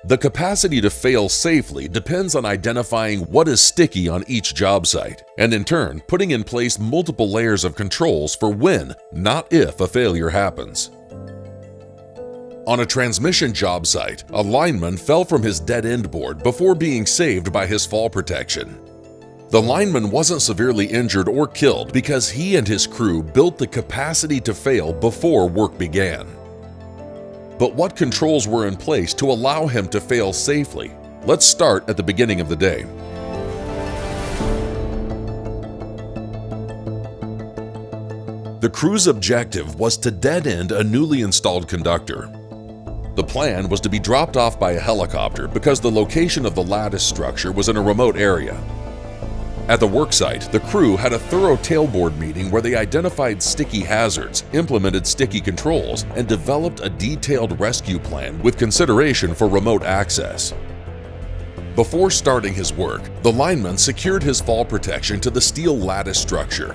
The capacity to fail safely depends on identifying what is sticky on each job site, and in turn, putting in place multiple layers of controls for when, not if, a failure happens. On a transmission job site, a lineman fell from his dead-end board before being saved by his fall protection. The lineman wasn't severely injured or killed because he and his crew built the capacity to fail before work began. But what controls were in place to allow him to fail safely? Let's start at the beginning of the day. The crew's objective was to dead-end a newly installed conductor. The plan was to be dropped off by a helicopter because the location of the lattice structure was in a remote area. At the worksite, the crew had a thorough tailboard meeting where they identified sticky hazards, implemented sticky controls, and developed a detailed rescue plan with consideration for remote access. Before starting his work, the lineman secured his fall protection to the steel lattice structure.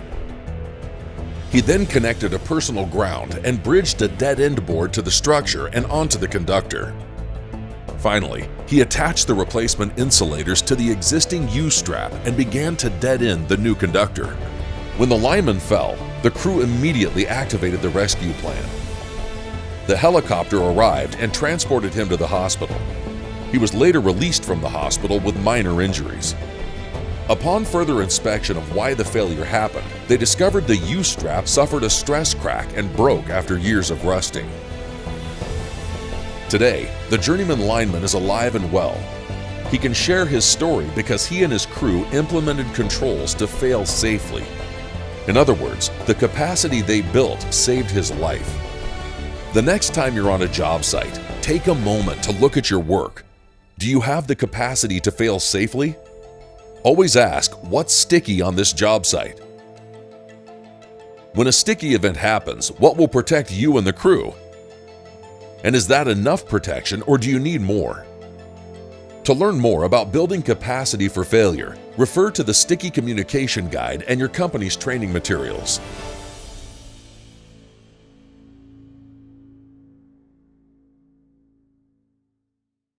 He then connected a personal ground and bridged a dead-end board to the structure and onto the conductor. Finally, he attached the replacement insulators to the existing U-strap and began to dead-end the new conductor. When the lineman fell, the crew immediately activated the rescue plan. The helicopter arrived and transported him to the hospital. He was later released from the hospital with minor injuries. Upon further inspection of why the failure happened, they discovered the U-strap suffered a stress crack and broke after years of rusting. Today, the journeyman lineman is alive and well. He can share his story because he and his crew implemented controls to fail safely. In other words, the capacity they built saved his life. The next time you're on a job site, take a moment to look at your work. Do you have the capacity to fail safely? Always ask, what's sticky on this job site? When a sticky event happens, what will protect you and the crew? And is that enough protection, or do you need more? To learn more about building capacity for failure, refer to the Sticky Communication Guide and your company's training materials.